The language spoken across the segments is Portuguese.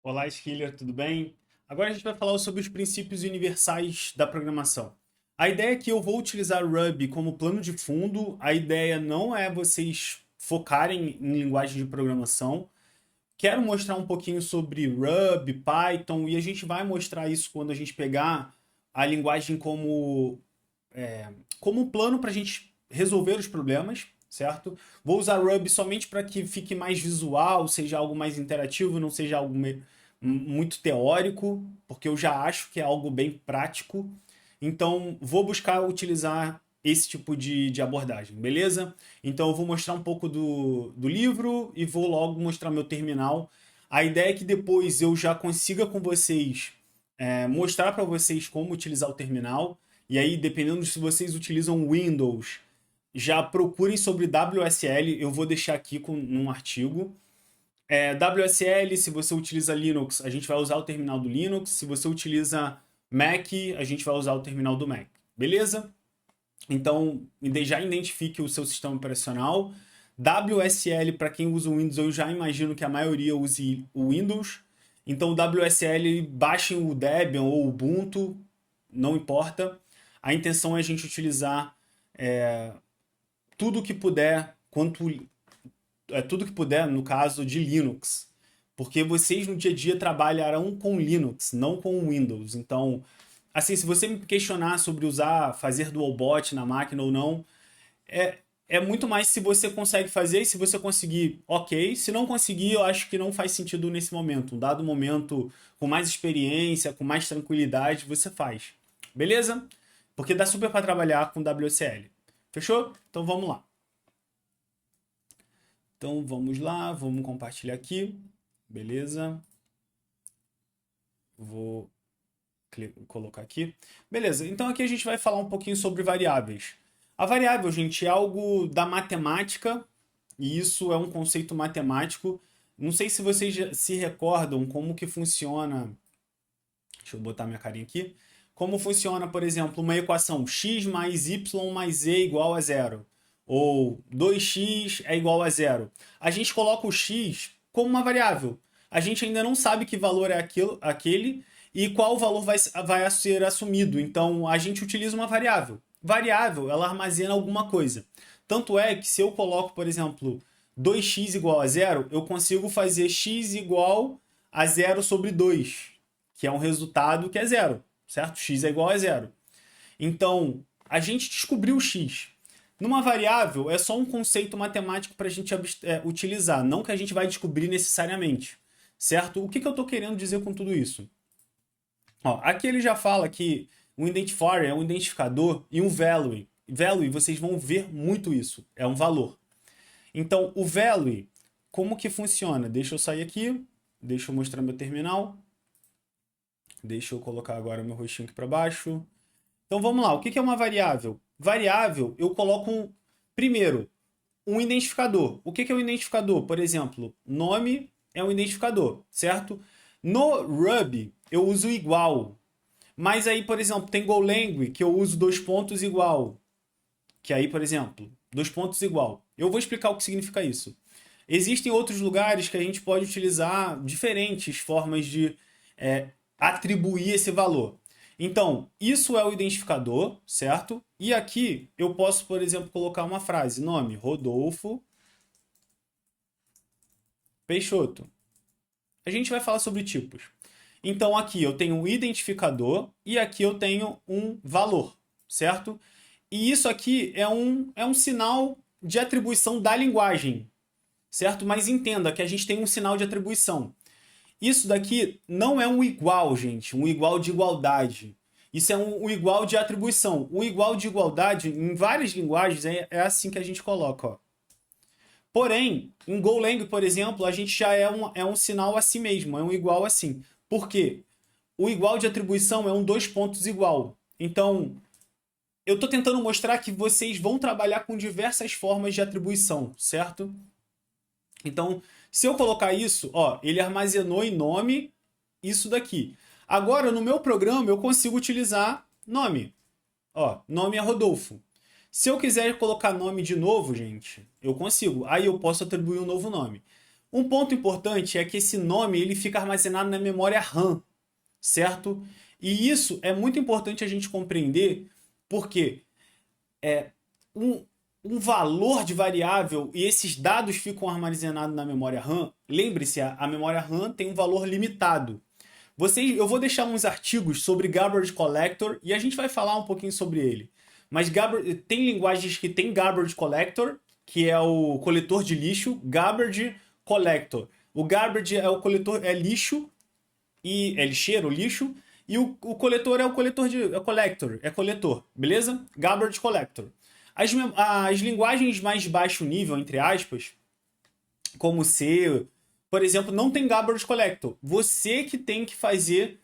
Olá, Skiller, tudo bem? Agora a gente vai falar sobre os princípios universais da programação. A ideia é que eu vou utilizar o Ruby como plano de fundo. A ideia não é vocês focarem em linguagem de programação. Quero mostrar um pouquinho sobre Ruby, Python, e a gente vai mostrar isso quando a gente pegar a linguagem como um plano para a gente resolver os problemas, certo? Vou usar Ruby somente para que fique mais visual, seja algo mais interativo, não seja algo muito teórico, porque eu já acho que é algo bem prático. Então, vou buscar utilizar esse tipo de abordagem, beleza? Então, eu vou mostrar um pouco do livro e vou logo mostrar meu terminal. A ideia é que depois eu já consiga com vocês mostrar para vocês como utilizar o terminal. E aí, dependendo se vocês utilizam Windows, já procurem sobre WSL. Eu vou deixar aqui num artigo. WSL, se você utiliza Linux, a gente vai usar o terminal do Linux. Se você utiliza Mac, a gente vai usar o terminal do Mac. Beleza? Então, já identifique o seu sistema operacional. WSL, para quem usa o Windows, eu já imagino que a maioria use o Windows. Então, o WSL, baixem o Debian ou o Ubuntu, não importa. A intenção é a gente utilizar tudo que puder, tudo que puder, no caso de Linux. Porque vocês no dia a dia trabalharão com Linux, não com Windows. Então, assim, se você me questionar sobre fazer dual boot na máquina ou não, é muito mais se você consegue fazer, e se você conseguir, ok. Se não conseguir, eu acho que não faz sentido nesse momento. Um dado momento, com mais experiência, com mais tranquilidade, você faz. Beleza? Porque dá super para trabalhar com WSL. Fechou? Então vamos lá. Então vamos lá, vamos compartilhar aqui. Beleza? Vou colocar aqui. Beleza, então aqui a gente vai falar um pouquinho sobre variáveis. A variável, gente, é algo da matemática, e isso é um conceito matemático. Não sei se vocês se recordam como que funciona. Deixa eu botar minha carinha aqui. Como funciona, por exemplo, uma equação x mais y mais z igual a zero. Ou 2x é igual a zero. A gente coloca o x como uma variável. A gente ainda não sabe que valor é aquele e qual valor vai ser assumido. Então, a gente utiliza uma variável. Variável, ela armazena alguma coisa. Tanto é que se eu coloco, por exemplo, 2x igual a zero, eu consigo fazer x igual a zero sobre 2, que é um resultado que é zero, certo? X é igual a zero. Então, a gente descobriu o x. Numa variável, é só um conceito matemático para a gente utilizar, não que a gente vai descobrir necessariamente, certo? O que eu estou querendo dizer com tudo isso? Ó, aqui ele já fala que um identifier é um identificador e um value. Value, vocês vão ver muito isso, é um valor. Então, o value, como que funciona? Deixa eu sair aqui, deixa eu mostrar meu terminal. Deixa eu colocar agora meu rostinho aqui para baixo. Então vamos lá, o que é uma variável? Variável, eu coloco primeiro um identificador. O que é um identificador? Por exemplo, nome é um identificador, certo? No Ruby, eu uso igual. Mas aí, por exemplo, tem Golang, que eu uso dois pontos igual. Que aí, por exemplo, dois pontos igual. Eu vou explicar o que significa isso. Existem outros lugares que a gente pode utilizar diferentes formas de atribuir esse valor. Então, isso é o identificador, certo? E aqui eu posso, por exemplo, colocar uma frase, nome, Rodolfo Peixoto. A gente vai falar sobre tipos. Então, aqui eu tenho um identificador e aqui eu tenho um valor, certo? E isso aqui é um sinal de atribuição da linguagem, certo? Mas entenda que a gente tem um sinal de atribuição. Isso daqui não é um igual, gente, um igual de igualdade. Isso é um igual de atribuição. O igual de igualdade, em várias linguagens, é assim que a gente coloca. Ó. Porém, em Golang, por exemplo, a gente já é um sinal assim mesmo, é um igual assim. Por quê? O igual de atribuição é um dois pontos igual. Então, eu estou tentando mostrar que vocês vão trabalhar com diversas formas de atribuição, certo? Então, se eu colocar isso, ó, ele armazenou em nome isso daqui. Agora, no meu programa, eu consigo utilizar nome. Ó, nome é Rodolfo. Se eu quiser colocar nome de novo, gente, eu consigo. Aí eu posso atribuir um novo nome. Um ponto importante é que esse nome ele fica armazenado na memória RAM, certo? E isso é muito importante a gente compreender, porque um, um valor de variável e esses dados ficam armazenados na memória RAM. Lembre-se, a memória RAM tem um valor limitado. Eu vou deixar uns artigos sobre Garbage Collector e a gente vai falar um pouquinho sobre ele. Mas tem linguagens que tem Garbage Collector, que é o coletor de lixo, Garbage Collector. O Garbage é o coletor, é lixo, e é lixeiro, lixo, e o coletor é o coletor de. É collector, é coletor, beleza? Garbage Collector. As linguagens mais baixo nível, entre aspas, como C, por exemplo, não tem Garbage Collector. Você que tem que fazer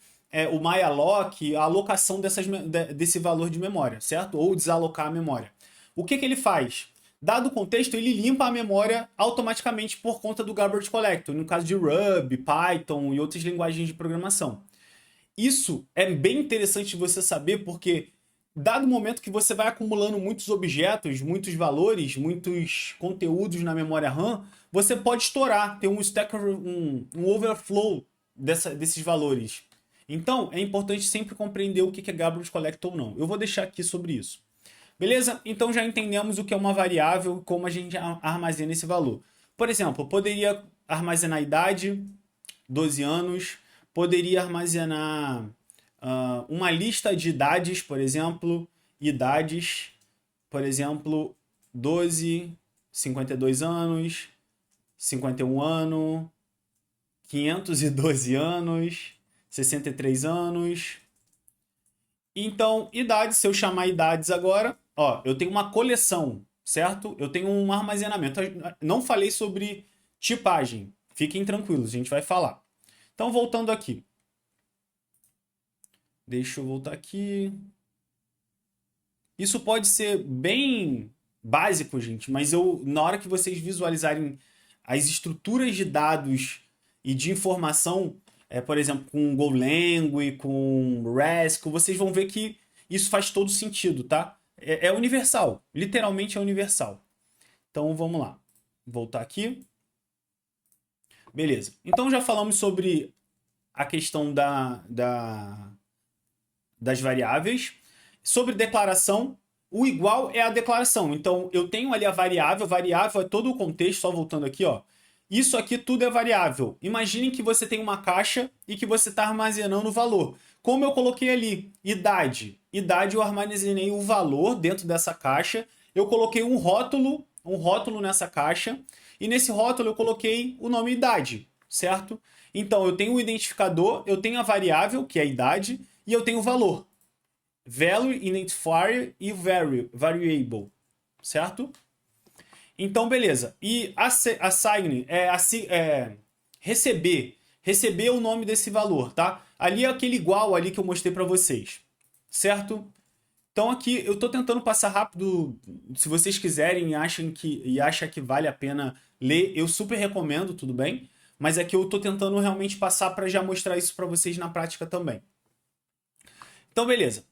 o malloc, a alocação desse valor de memória, certo? Ou desalocar a memória. O que ele faz? Dado o contexto, ele limpa a memória automaticamente por conta do Garbage Collector, no caso de Ruby, Python e outras linguagens de programação. Isso é bem interessante você saber porque, dado o momento que você vai acumulando muitos objetos, muitos valores, muitos conteúdos na memória RAM, você pode estourar, ter um stack, um overflow desses valores. Então, é importante sempre compreender o que é Garbage Collector ou não. Eu vou deixar aqui sobre isso. Beleza? Então já entendemos o que é uma variável e como a gente armazena esse valor. Por exemplo, eu poderia armazenar a idade, 12 anos, poderia armazenar uma lista de idades, por exemplo, idades, por exemplo, 12, 52 anos, 51 anos, 512 anos, 63 anos. Então, idades, se eu chamar idades agora, ó, eu tenho uma coleção, certo? Eu tenho um armazenamento. Não falei sobre tipagem. Fiquem tranquilos, a gente vai falar. Então, voltando aqui. Deixa eu voltar aqui. Isso pode ser bem básico, gente, mas na hora que vocês visualizarem as estruturas de dados e de informação, por exemplo, com Golang, com Rascal, vocês vão ver que isso faz todo sentido, tá? É universal, literalmente é universal. Então vamos lá, voltar aqui. Beleza, então já falamos sobre a questão das variáveis. Sobre declaração, o igual é a declaração. Então, eu tenho ali a variável é todo o contexto, só voltando aqui, ó. Isso aqui tudo é variável. Imagine que você tem uma caixa e que você está armazenando o valor. Como eu coloquei ali, idade. Idade eu armazenei o valor dentro dessa caixa. Eu coloquei um rótulo nessa caixa. E nesse rótulo eu coloquei o nome idade, certo? Então, eu tenho o identificador, eu tenho a variável, que é a idade, e eu tenho o valor. Value, identifier e variable, certo? Então, beleza. E assign receber o nome desse valor, tá? Ali é aquele igual ali que eu mostrei para vocês, certo? Então aqui eu tô tentando passar rápido. Se vocês quiserem e acham que vale a pena ler, eu super recomendo, tudo bem? Mas aqui eu tô tentando realmente passar para já mostrar isso para vocês na prática também. Então, beleza.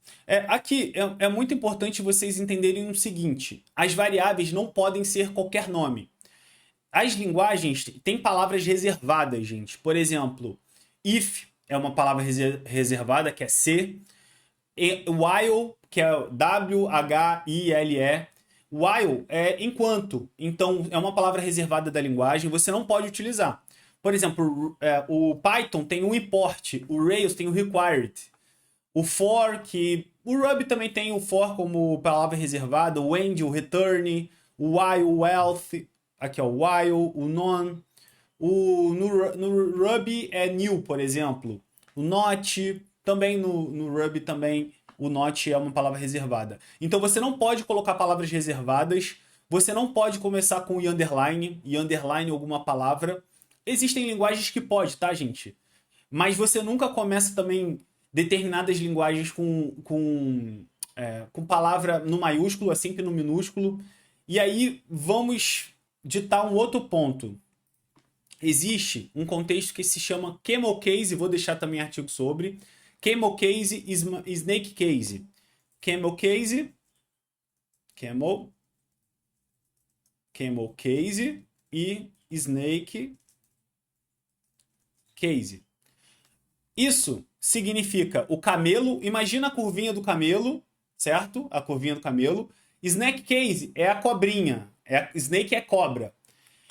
Aqui é muito importante vocês entenderem o seguinte: as variáveis não podem ser qualquer nome. As linguagens têm palavras reservadas, gente. Por exemplo, if é uma palavra reservada, que é C. While, que é W-H-I-L-E. While é enquanto. Então, é uma palavra reservada da linguagem, você não pode utilizar. Por exemplo, o Python tem o import, o Rails tem o required. O for, que o Ruby também tem o for como palavra reservada, o end, o return, o while, o else, aqui ó, o while, o non. No Ruby é new, por exemplo. O not, também no Ruby também o not é uma palavra reservada. Então você não pode colocar palavras reservadas, você não pode começar com e underline alguma palavra. Existem linguagens que pode, tá, gente? Mas você nunca começa também determinadas linguagens com palavra no maiúsculo, assim que no minúsculo. E aí vamos ditar um outro ponto. Existe um contexto que se chama Camel Case, vou deixar também artigo sobre. Camel Case e Snake Case. Camel Case, Camel Case e Snake case. Isso significa o camelo, imagina a curvinha do camelo, certo? A curvinha do camelo. Snake case é a cobrinha, snake é cobra.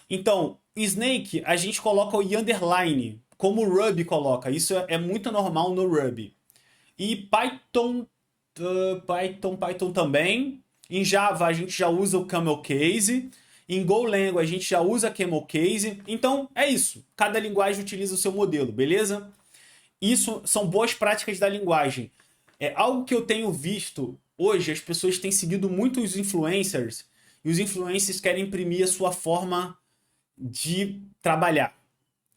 Então, snake a gente coloca o underline, como o Ruby coloca. Isso é muito normal no Ruby. E Python também. Em Java a gente já usa o camel case. Em Golang a gente já usa camel case. Então é isso. Cada linguagem utiliza o seu modelo, beleza? Isso são boas práticas da linguagem. É algo que eu tenho visto hoje, as pessoas têm seguido muito os influencers e os influencers querem imprimir a sua forma de trabalhar.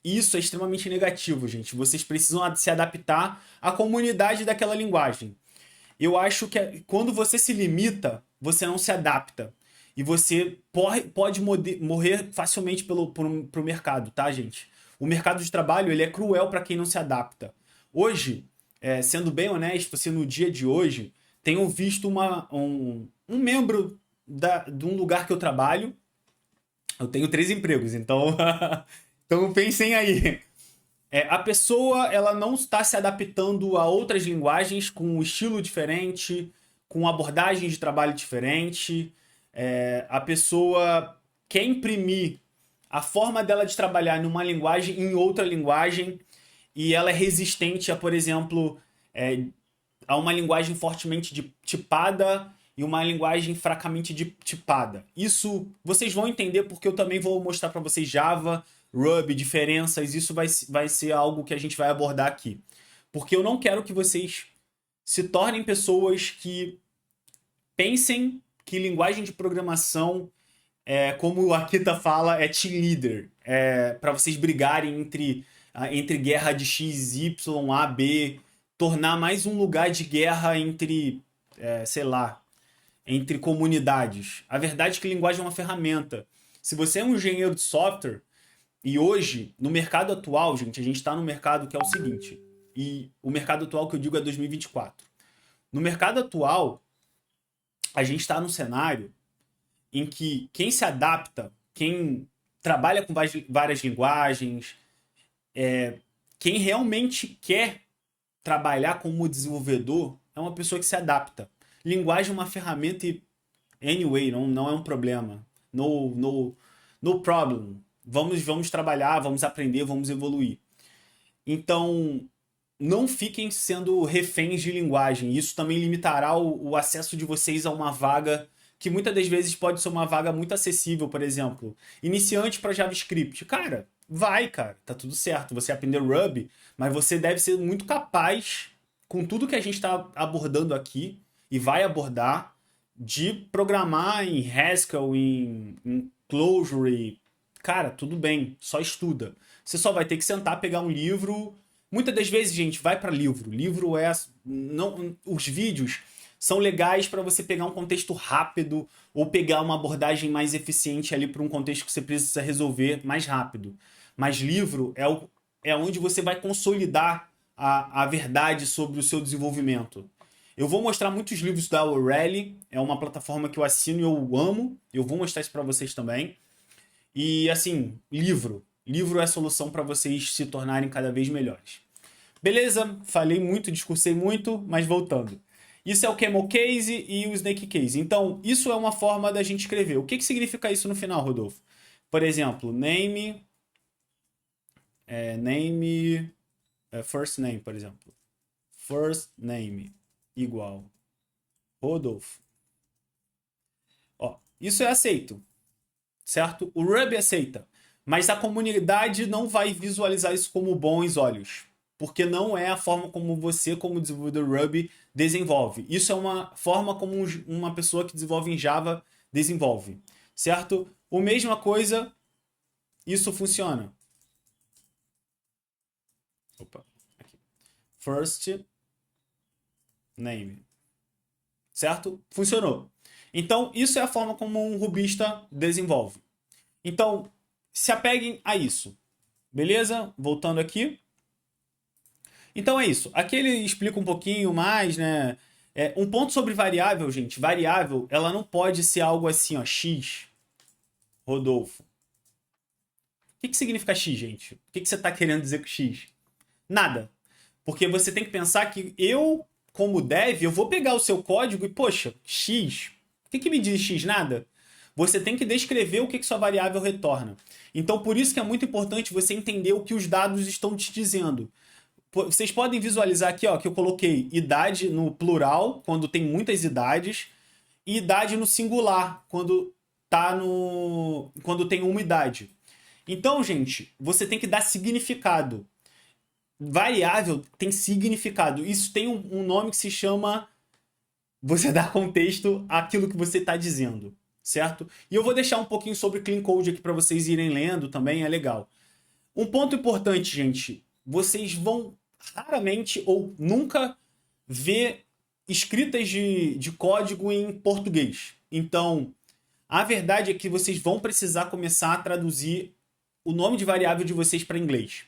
Isso é extremamente negativo, gente. Vocês precisam se adaptar à comunidade daquela linguagem. Eu acho que quando você se limita, você não se adapta. E você pode morrer facilmente pro mercado, tá, gente? O mercado de trabalho ele é cruel para quem não se adapta. Hoje, sendo bem honesto, assim, no dia de hoje, tenho visto um membro de um lugar que eu trabalho. Eu tenho 3 empregos, então, então pensem aí. A pessoa ela não está se adaptando a outras linguagens com um estilo diferente, com abordagem de trabalho diferente. A pessoa quer imprimir a forma dela de trabalhar numa linguagem em outra linguagem e ela é resistente a, por exemplo, a uma linguagem fortemente tipada e uma linguagem fracamente tipada. Isso vocês vão entender porque eu também vou mostrar para vocês Java, Ruby, diferenças. Isso vai ser algo que a gente vai abordar aqui. Porque eu não quero que vocês se tornem pessoas que pensem que linguagem de programação, como o Akita fala, é team leader. Para vocês brigarem entre guerra de X, Y, A, B, tornar mais um lugar de guerra entre, sei lá, entre comunidades. A verdade é que linguagem é uma ferramenta. Se você é um engenheiro de software, e hoje, no mercado atual, gente, a gente está no mercado que é o seguinte, e o mercado atual que eu digo é 2024. No mercado atual, a gente está num cenário em que quem se adapta, quem trabalha com várias linguagens, quem realmente quer trabalhar como desenvolvedor é uma pessoa que se adapta. Linguagem é uma ferramenta e, anyway, não é um problema. No problem. Vamos trabalhar, vamos aprender, vamos evoluir. Então, não fiquem sendo reféns de linguagem. Isso também limitará o acesso de vocês a uma vaga que muitas das vezes pode ser uma vaga muito acessível, por exemplo. Iniciante para JavaScript. Cara, tá tudo certo. Você aprendeu Ruby, mas você deve ser muito capaz, com tudo que a gente está abordando aqui, e vai abordar, de programar em Haskell, em Clojure. Cara, tudo bem, só estuda. Você só vai ter que sentar, pegar um livro. Muitas das vezes, gente, vai para livro. Livro não, os vídeos são legais para você pegar um contexto rápido ou pegar uma abordagem mais eficiente ali para um contexto que você precisa resolver mais rápido. Mas livro é onde você vai consolidar a verdade sobre o seu desenvolvimento. Eu vou mostrar muitos livros da O'Reilly, é uma plataforma que eu assino e eu amo. Eu vou mostrar isso para vocês também. E assim, livro é a solução para vocês se tornarem cada vez melhores. Beleza? Falei muito, discursei muito, mas voltando. Isso é o Camel Case e o Snake Case. Então, isso é uma forma da gente escrever. O que significa isso no final, Rodolfo? Por exemplo, first name, por exemplo. First name igual Rodolfo. Ó, isso é aceito, certo? O Ruby aceita, mas a comunidade não vai visualizar isso como bons olhos, porque não é a forma como você, como desenvolvedor Ruby, desenvolve. Isso é uma forma como uma pessoa que desenvolve em Java desenvolve, certo? A mesma coisa, isso funciona. Opa, aqui. First name, certo? Funcionou. Então, isso é a forma como um rubista desenvolve. Então, se apeguem a isso. Beleza? Voltando aqui. Então é isso. Aqui ele explica um pouquinho mais, né? Um ponto sobre variável, gente. Variável, ela não pode ser algo assim, ó. X, Rodolfo. que significa x, gente? O que você está querendo dizer com x? Nada. Porque você tem que pensar que eu, como dev, eu vou pegar o seu código e, poxa, x, o que me diz x? Nada. Você tem que descrever o que sua variável retorna. Então, por isso que é muito importante você entender o que os dados estão te dizendo. Vocês podem visualizar aqui, ó, que eu coloquei idade no plural, quando tem muitas idades, e idade no singular, quando tem uma idade. Então, gente, você tem que dar significado. Variável tem significado. Isso tem um nome que se chama você dar contexto àquilo que você está dizendo, certo? E eu vou deixar um pouquinho sobre Clean Code aqui para vocês irem lendo também, é legal. Um ponto importante, gente, vocês vão raramente ou nunca ver escritas de código em português. Então, a verdade é que vocês vão precisar começar a traduzir o nome de variável de vocês para inglês.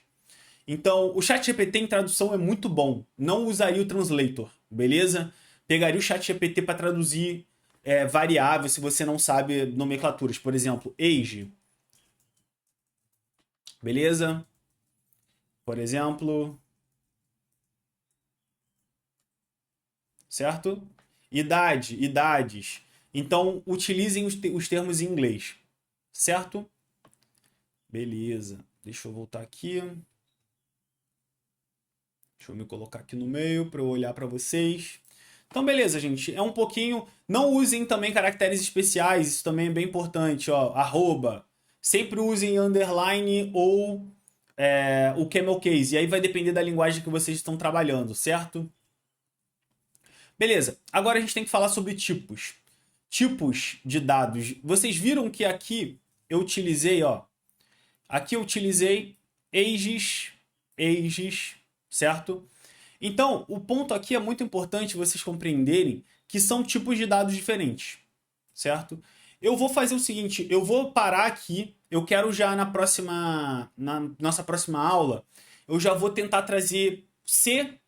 Então, o ChatGPT em tradução é muito bom. Não usaria o translator, beleza? Pegaria o ChatGPT para traduzir variável se você não sabe nomenclaturas. Por exemplo, age. Beleza? Por exemplo. Certo? Idade, idades. Então, utilizem os termos em inglês. Certo? Beleza. Deixa eu voltar aqui. Deixa eu me colocar aqui no meio para eu olhar para vocês. Então, beleza, gente. É um pouquinho... Não usem também caracteres especiais. Isso também é bem importante. Ó, arroba. Sempre usem underline ou o camel case. E aí vai depender da linguagem que vocês estão trabalhando, certo? Beleza. Agora a gente tem que falar sobre tipos. Tipos de dados. Vocês viram que aqui eu utilizei, ó. Aqui eu utilizei ages, certo? Então, o ponto aqui é muito importante vocês compreenderem que são tipos de dados diferentes, certo? Eu vou fazer o seguinte, eu vou parar aqui, eu quero já na nossa próxima aula, eu já vou tentar trazer C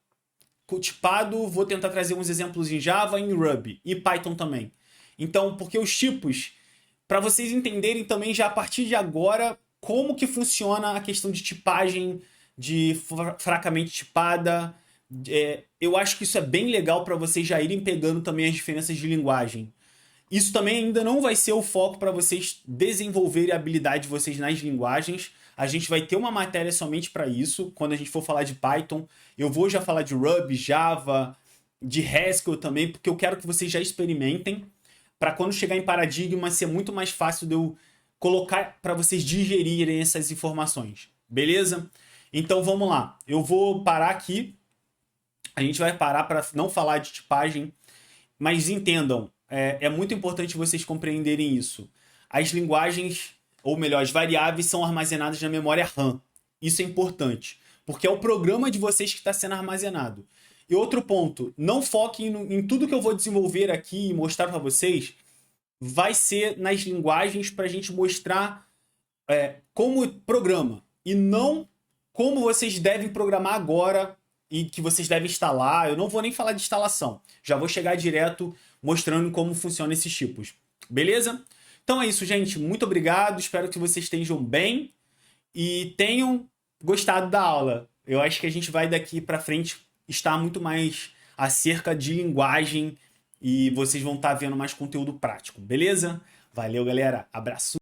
tipado, vou tentar trazer uns exemplos em Java, em Ruby e Python também. Então, porque os tipos, para vocês entenderem também já a partir de agora como que funciona a questão de tipagem, de fracamente tipada. Eu acho que isso é bem legal para vocês já irem pegando também as diferenças de linguagem. Isso também ainda não vai ser o foco para vocês desenvolverem a habilidade de vocês nas linguagens. A gente vai ter uma matéria somente para isso. Quando a gente for falar de Python, eu vou já falar de Ruby, Java, de Haskell também, porque eu quero que vocês já experimentem, para quando chegar em Paradigma ser muito mais fácil de eu colocar para vocês digerirem essas informações. Beleza? Então vamos lá. Eu vou parar aqui. A gente vai parar para não falar de tipagem, mas entendam, é muito importante vocês compreenderem isso. As linguagens, ou melhor, as variáveis são armazenadas na memória RAM. Isso é importante, porque é o programa de vocês que está sendo armazenado. E outro ponto, não foquem em tudo que eu vou desenvolver aqui e mostrar para vocês, vai ser nas linguagens para a gente mostrar como programa, e não como vocês devem programar agora e que vocês devem instalar. Eu não vou nem falar de instalação, já vou chegar direto mostrando como funcionam esses tipos. Beleza? Então é isso, gente. Muito obrigado. Espero que vocês estejam bem e tenham gostado da aula. Eu acho que a gente vai daqui para frente estar muito mais acerca de linguagem e vocês vão estar vendo mais conteúdo prático. Beleza? Valeu, galera. Abraço.